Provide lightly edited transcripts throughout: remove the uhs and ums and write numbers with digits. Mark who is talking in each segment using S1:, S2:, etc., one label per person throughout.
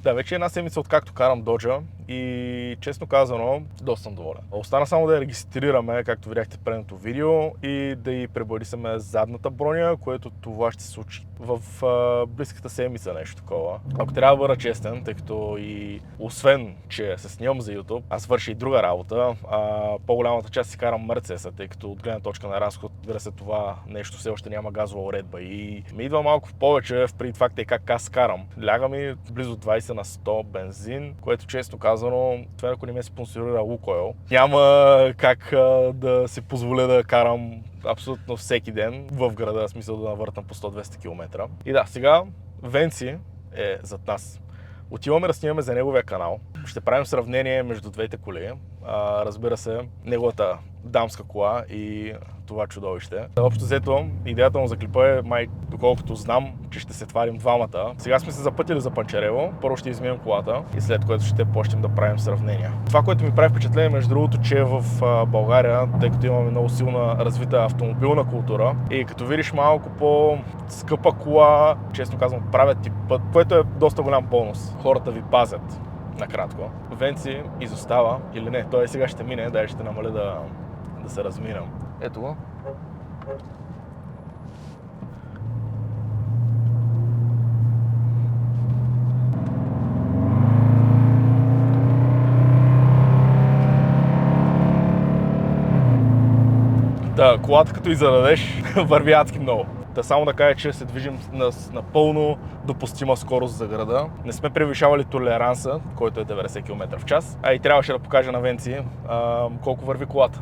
S1: Да, вече една седмица откакто карам Доджа и честно казано, доста съм доволен. Остана само да я регистрираме, както видяхте в предното видео, и да й преборисаме задната броня, което това ще се случи в близката седмица, нещо такова. Ако трябва да бъда честен, тъй като и освен, че се снимам за YouTube, аз върша и друга работа, по-голямата част си карам Мерцеса, тъй като от гледна точка на разход, разбира се, това нещо все още няма газова уредба и ми идва малко повече в преди факта и как аз карам. Ляга ми близо 20 на 100 бензин, което честно казано, това ако не ме спонсорира Лукойл, няма как да си позволя да карам абсолютно всеки ден в града, в смисъл да навъртам по 100-200 км. И да, сега Венци е зад нас. Отиваме да снимаме за неговия канал. Ще правим сравнение между двете коли. Разбира се, неговата дамска кола и това чудовище. Общо взето, идеята му за клипа е, май, доколкото знам, че ще се тварим двамата. Сега сме се запътили за Панчарево, първо ще измием колата и след което ще почнем да правим сравнения. Това, което ми прави впечатление, между другото, че е в България, тъй като имаме много силна развита автомобилна култура и като видиш малко по-скъпа кола, честно казвам, правят ти път, което е доста голям бонус. Хората ви пазят. Накратко. Венци изостава или не, той сега ще мине, дай ще намаля да се разминам. Ето го. Да, колата като изzadадеш, върви адски много. Да само да кажа, че се движим на напълно допустима скорост за града. Не сме превишавали толеранса, който е 90 км в час, а и трябваше да покажа на Венци колко върви колата.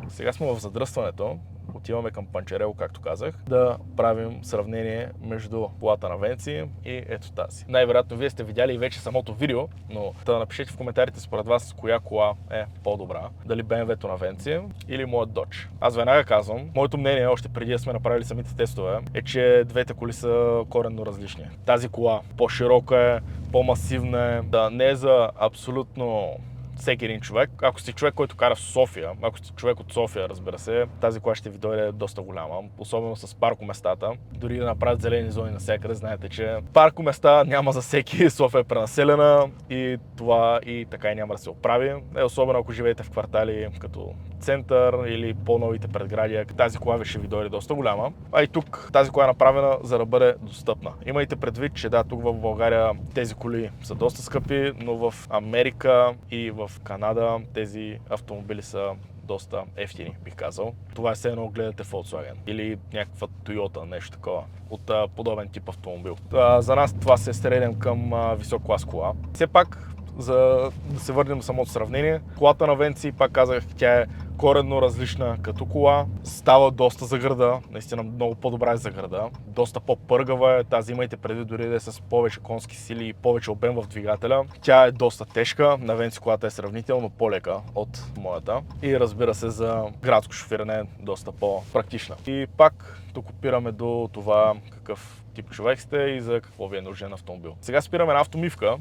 S1: Сега сме в задръстването. Отиваме към Панчарево, както казах, да правим сравнение между колата на Венци и ето тази. Най-вероятно вие сте видяли и вече самото видео, но да напишете в коментарите според вас коя кола е по-добра. Дали BMW-то на Венци или моят Dodge. Аз веднага казвам, моето мнение, още преди да сме направили самите тестове, е, че двете коли са коренно различни. Тази кола по-широка е, по-масивна е, да не е за абсолютно всеки един човек. Ако сте човек, който кара в София, ако сте човек от София, разбира се, тази кола ще ви дойде доста голяма, особено с паркоместата. Дори да направят зелени зони навсякъде, знаете, че паркоместа няма за всеки, София е пренаселена и това и така и няма да се оправи. Особено ако живеете в квартали като център или по-новите предградия, тази кола ви ще ви дойде доста голяма. А и тук тази кола е направена за да бъде достъпна. Имайте предвид, че да, тук в България тези коли са доста скъпи, но в Америка и в Канада тези автомобили са доста ефтини, бих казал. Това е все едно гледате Volkswagen или някаква Toyota, нещо такова, от подобен тип автомобил. За нас това се стремим към висок клас кола. Все пак, за да се върнем до самото сравнение, колата на Венци, пак казах, тя е коренно различна като кола, става доста за града, наистина много по-добра е за града, доста по-пъргава е, тази имайте предвид дори да е с повече конски сили и повече обем в двигателя. Тя е доста тежка, на Венци колата е сравнително по-лека от моята и разбира се за градско шофиране е доста по-практична. И пак тук опираме до това какъв тип човек сте и за какво ви е нужен автомобил. Сега спираме на автомивка,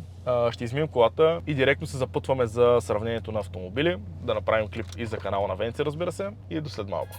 S1: ще измием колата и директно се запътваме за сравнението на автомобили, да направим клип и за канала на Венци, разбира се, и до след малко.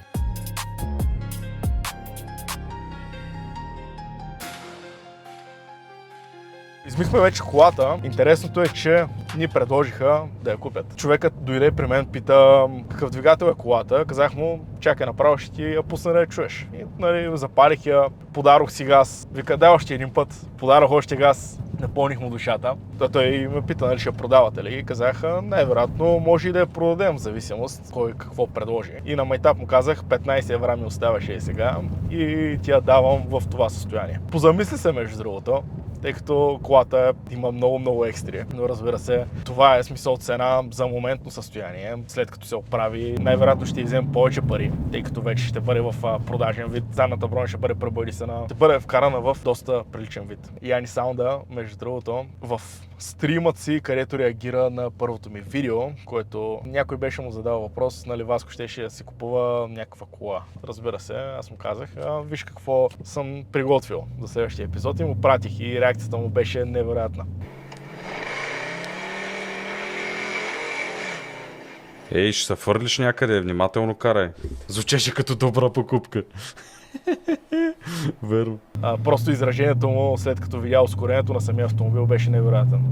S1: Измихме вече колата. Интересното е, че ни предложиха да я купят. Човекът дойде при мен, пита какъв двигател е колата. Казах му, чакай направо ще ти я пусна да я чуеш. И запалих я, подарох си газ. Вика, дай още един път. Подарох още газ. Напълних му душата. Той ме пита, нали ще я продавате ли? И казах, най-вероятно може и да я продадем, в зависимост кой какво предложи. И на майтап му казах, 15 евра ми оставаше и сега и ти я давам в това състояние. Позамисли се между другото, тъй като колата има много екстри. Но разбира се, това е смисъл цена за моментно състояние. След като се оправи, най-вероятно ще вземем повече пари, тъй като вече ще бъде в продажен вид. Задната броня ще бъде пребоядисана, ще бъде вкарана в доста приличен вид. Яни Саунда, между другото, в стримът си, където реагира на първото ми видео, което някой беше му задал въпрос, нали Васко щеше да си купува някаква кола. Разбира се, аз му казах, виж какво съм приготвил за следващия епизод и му пратих и реакцията му беше невероятна.
S2: Ей, ще се фърлиш някъде, внимателно карай. Звучеше като добра покупка. Верно.
S1: Просто изражението му, след като видя ускорението на самия автомобил, беше невероятен.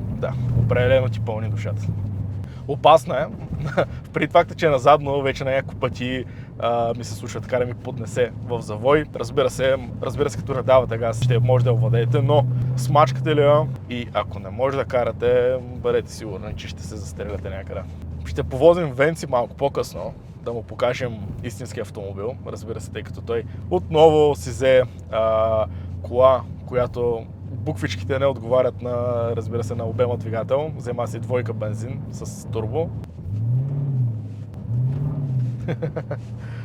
S1: Да, определено ти пълни душата. Опасна е. Преди факта, че е назадно, вече на няколко пъти ми се случва така да ми поднесе в завой. Разбира се, като не давате газ, ще може да я овладеете, но смачкате ли я и ако не може да карате, бъдете сигурни, че ще се застреляте някъде. Ще повозим Венци малко по-късно, да му покажем истински автомобил, разбира се, тъй като той отново си взе кола, която буквичките не отговарят на, разбира се, на обема двигател. Взема си двойка бензин с турбо.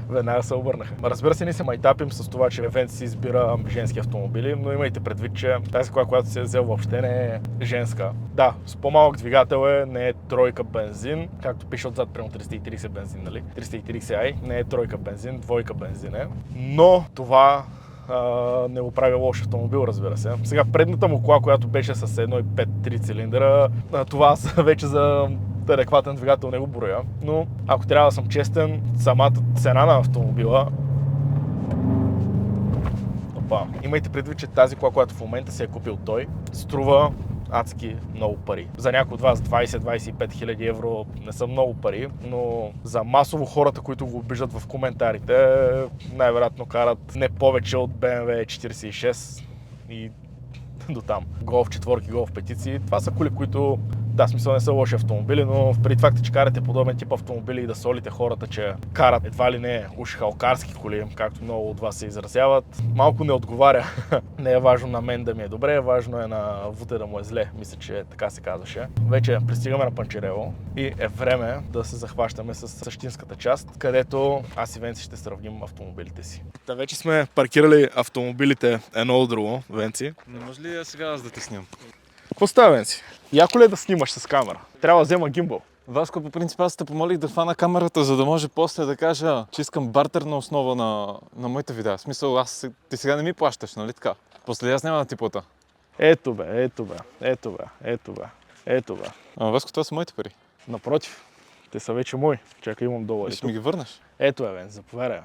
S1: Веднага се обърнаха. Разбира се, ние се майтапим с това, че Венци си избира женски автомобили, но имайте предвид, че тази кола, която си е взел, въобще не е женска. Да, с по-малък двигател е, не е тройка бензин, както пише отзад, прямо 330 бензин, нали? 330i, не е тройка бензин, двойка бензин е. Но това не го прави лош автомобил, разбира се. Сега предната му кола, която беше с 1.5 3 цилиндъра, това вече за адекватен двигател не го броя. Но ако трябва да съм честен, самата цена на автомобила, имайте предвид, че тази кола, която в момента си е купил той, струва адски много пари. За някои от вас 20-25 хиляди евро не са много пари, но за масово хората, които го обиждат в коментарите, най-вероятно карат не повече от BMW 46 и до там. Голф четворки, голф петици. Това са коли, които, да, смисъл не са лоши автомобили, но преди факта, че карате подобен тип автомобили и да солите хората, че карат едва ли не уж халкарски коли, както много от вас се изразяват, малко не отговаря. Не е важно на мен да ми е добре, важно е на Вуте да му е зле. Мисля, че така се казваше. Вече пристигаме на Панчарево и е време да се захващаме с същинската част, където аз и Венци ще сравним автомобилите си. Та вече сме паркирали автомобилите едно от друго, Венци.
S2: Не може ли сега аз да те снимам?
S1: Какво става, Венци? Яко ли е да снимаш с камера? Трябва да взема гимбъл.
S2: Васко, по принцип аз те помолих да хвана камерата, за да може после да кажа, че искам бартерна основа на моите видеа. В смисъл, ти сега не ми плащаш, нали така? После аз няма да ти плата.
S1: Ето бе.
S2: Васко, това са моите пари.
S1: Напротив, те са вече мои. Чакай, имам долари.
S2: Ще ми ги върнеш?
S1: Ето Венци, заповядай.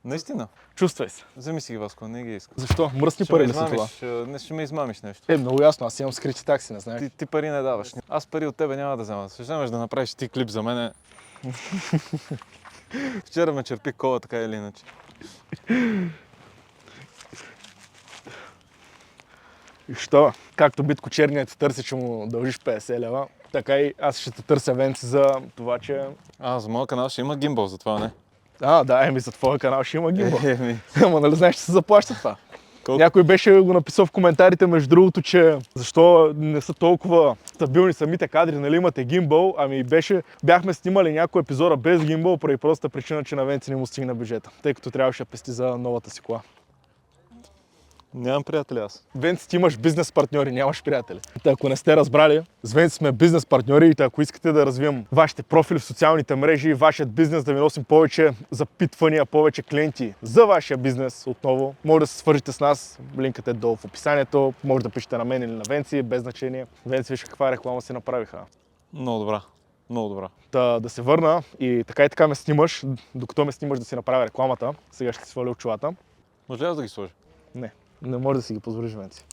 S2: Наистина?
S1: Чувствай се.
S2: Вземи си ги, Васко, не ги искам.
S1: Защо? Мръсни пари ли са това?
S2: Не ще ме измамиш нещо.
S1: Много ясно, аз имам скрити такси, не знаеш.
S2: Ти пари не даваш. Аз пари от тебе няма да взема. Ще вземеш да направиш ти клип за мене. Вчера ме черпи кола, така или иначе.
S1: И що? Както Битко Черният те търси, че му дължиш 50 лева, така и аз ще те търся, Венци, за това, че...
S2: За моя канал ще има гимбъл, затова не.
S1: За твоя канал ще има гимбъл. Ама нали знаеш, че се заплаща това?
S2: Колко?
S1: Някой беше го написал в коментарите, между другото, че защо не са толкова стабилни самите кадри, нали имате гимбъл, бяхме снимали някой епизода без гимбъл, поради простата причина, че на Венци не му стигна бюджета, тъй като трябваше да пести за новата си кола.
S2: Нямам приятели аз.
S1: Венци, ти имаш бизнес партньори, нямаш приятели. Ако не сте разбрали, с Венци сме бизнес партньори и ако искате да развием вашите профили в социалните мрежи, вашият бизнес, да ви носим повече запитвания, повече клиенти за вашия бизнес, отново, може да се свържете с нас. Линкът е долу в описанието, може да пишете на мен или на Венци, без значение. Венци, виж каква реклама си направиха.
S2: Много добра. Много добра.
S1: Да се върна и така ме снимаш, докато ме снимаш да си направя рекламата. Сега ще си сваля очилата.
S2: Може ли аз да ги сложа?
S1: Не може да си ги позволиш, Венци.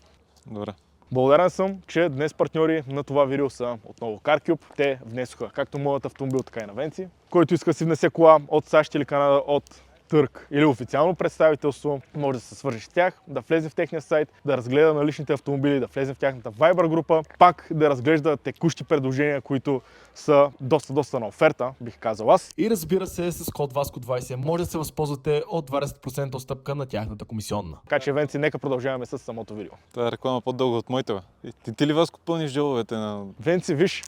S2: Добре.
S1: Благодарен съм, че днес партньори на това видео са отново CarCube. Те внесоха както моят автомобил, така и на Венци. Който иска да си внесе кола от САЩ или Канада, от търг или официално представителство, може да се свържи с тях, да влезе в техния сайт, да разгледа наличните автомобили, да влезе в тяхната Viber група, пак да разглежда текущи предложения, които са доста на оферта, бих казал аз. И разбира се, с код VASCO20 може да се възползвате от 20% отстъпка на тяхната комисионна. Така че, Венци, нека продължаваме с самото видео.
S2: Тая реклама по-дълга от моите, бе. Ти ли, Васко, пълниш джобовете на...
S1: Венци, виж,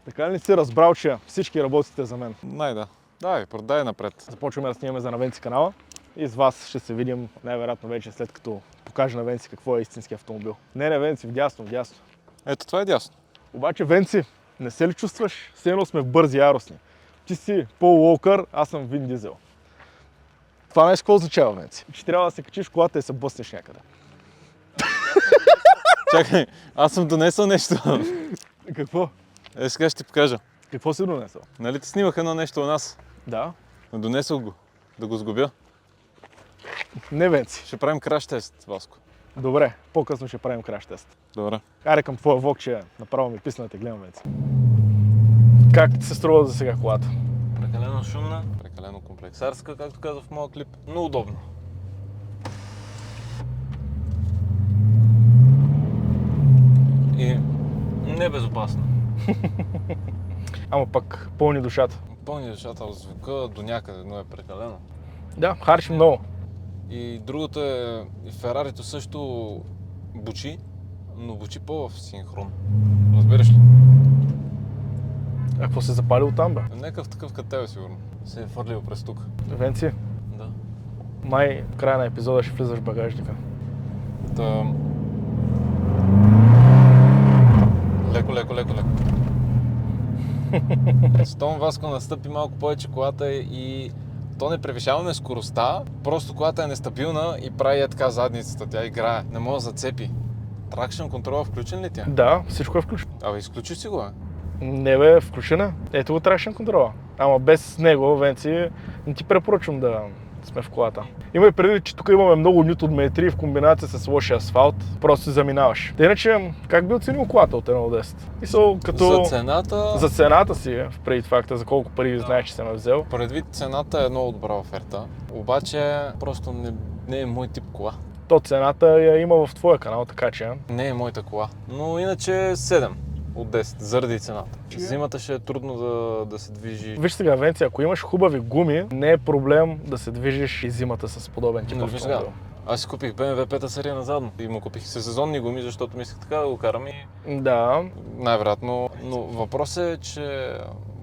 S1: така ли не си разбрал, че всички работите за мен?
S2: Да. Давай, продай напред.
S1: Започваме да снимаме за на Венци канала и с вас ще се видим най-вероятно вече след като покажа на Венци какво е истински автомобил. Не, Венци, вдясно.
S2: Ето, това е дясно.
S1: Обаче, Венци, не се ли чувстваш? Все едно сме бързи и яростни. Ти си Пол Уокър, аз съм Вин Дизел. Това нещо какво означава, Венци? Че трябва да се качиш в колата и се бъснеш някъде.
S2: Чакай, аз съм донесъл нещо.
S1: Какво?
S2: Сега ще ти покажа.
S1: Какво си донесъл?
S2: Нали ти снимах едно нещо у нас?
S1: Да.
S2: Донесох го. Да го сгубя.
S1: Не, Венци.
S2: Ще правим краш тест, Васко.
S1: Добре, по-късно ще правим краш тест.
S2: Добре.
S1: Аре към твоя влог, че направо ми писна да те гледам, Венци. Как ти се струва за сега колата?
S2: Прекалено шумна, прекалено комплексарска, както каза в моя клип, но удобно. И небезопасно.
S1: Ама пък пълни душата.
S2: Пълни душата от звука до някъде, но е прекалено.
S1: Да, харчи много.
S2: И другото е, и Ферарито също бучи, но бучи по-в синхрон. Разбираш ли?
S1: А какво се запалил там, бе?
S2: Някакъв такъв като тебе, сигурно. Се е фърлил през тук.
S1: Венци,
S2: Да.
S1: май в края на епизода ще влизаш в багажника.
S2: Та... Леко. С Том Васко настъпи малко повече колата и то не превишаваме скоростта, просто колата е нестабилна и прави е така задницата, тя играе, не може да зацепи. Тракшн контрола включен ли тя?
S1: Да, всичко е включено.
S2: Абе, изключи си го, бе.
S1: Не бе, включена. Ето го трашен контрола. Ама без него, Венци, не ти препоръчвам да сме в колата. Има и предвид, че тук имаме много нютон-метри в комбинация с лошия асфалт. Просто си заминаваш. Та иначе, как би оценил колата от 1 до 10? Мисъл, като...
S2: За цената...
S1: За цената си, предвид факта, за колко пари знаеш, че съм я взел.
S2: Предвид цената е много добра оферта, обаче просто не е мой тип кола.
S1: То цената я има в твоя канал, така че...
S2: Не е моята кола, но иначе 7 от 10, заради цената. Зимата ще е трудно да се движи.
S1: Виж сега, Венци, ако имаш хубави гуми, не е проблем да се движиш и зимата с подобен тип
S2: Но виж сега,
S1: автомобил.
S2: аз си купих BMW 5 серия назадно и му купих сезонни гуми, защото мислех така да го карам и
S1: Да,
S2: най-вероятно. Но въпросът е, че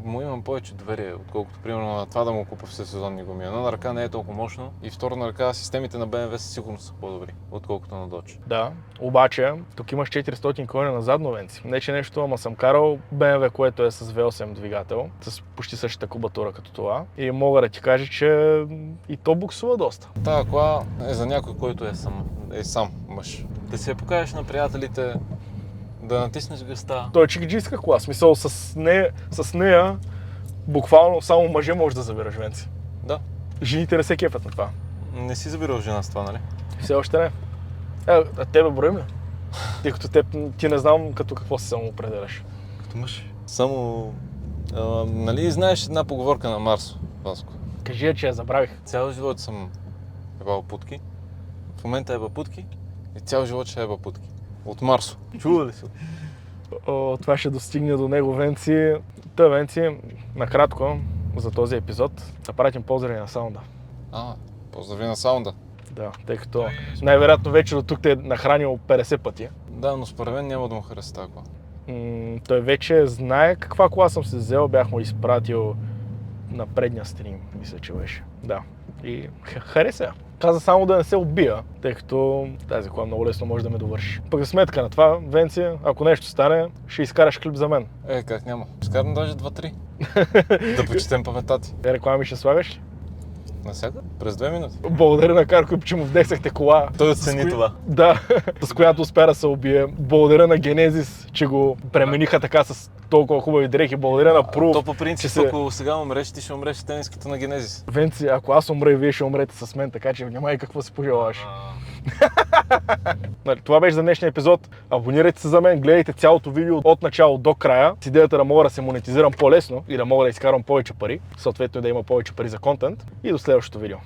S2: му имам повече доверие, отколкото примерно на това да му купа всесезонни гуми. Една на ръка не е толкова мощно и втора на ръка системите на BMW със сигурност са по-добри, отколкото на Dodge.
S1: да. Обаче, тук имаш 400 коня на задно, Венци. Не че нещо, ама съм карал BMW, което е с V8 двигател, с почти същата кубатура като това. И мога да ти кажа, че и то буксува доста.
S2: Тая кола е за някой, който е сам мъж. Да се я покажеш на приятелите, да натиснеш гъста.
S1: Той е чикиджийска кола, смисъл с нея буквално само мъже може да забираш, Венци.
S2: Да.
S1: Жените не се кефят на това.
S2: Не си забирал жена с това, нали?
S1: Все още не. А тебе броим ли? Тъй като ти не знам като какво се самоопределяш.
S2: Като мъж. Само... нали знаеш една поговорка на Марсо, Васко?
S1: Кажи я, че я забравих.
S2: Цял живот съм ебал путки. В момента еба путки и цял живот ще еба путки. От Марсо. Чува ли се?
S1: Това ще достигне до него, Венци. Та, Венци, накратко за този епизод да пратим поздрави на саунда.
S2: Поздрави на саунда.
S1: Да, тъй като най-вероятно вече до тук те е нахранил 50 пъти.
S2: Да, но според мен няма да му хареса тази кола.
S1: Той вече знае каква кола съм се взел, бях му изпратил на предния стрим, мисля, че беше. Да, и хареса я. Каза само да не се убия, тъй като тази кола много лесно може да ме довърши. Пък за сметка на това, Венци, ако нещо стане, ще изкараш клип за мен.
S2: Как няма? Изкарам даже 2-3. Да почетем паметта ти.
S1: Реклами ще слагаш ли?
S2: Насяга? През 2 минути.
S1: Благодаря на Карко, че му вдесахте кола.
S2: Той оцени това.
S1: Да, с която успя да се убие. Благодаря на Генезис, че го премениха така с толкова хубави дрехи. Благодаря на Proof.
S2: То по принцип, ако сега умреш, ти ще умреш с тениската на Генезис.
S1: Венци, ако аз умра и вие ще умрете с мен, така че внимай какво си пожелаваш. Това беше за днешния епизод. Абонирайте се за мен, гледайте цялото видео от начало до края. С идеята да мога да се монетизирам по-лесно и да мога да изкарвам повече пари, съответно да има повече пари за контент. И до следващото видео.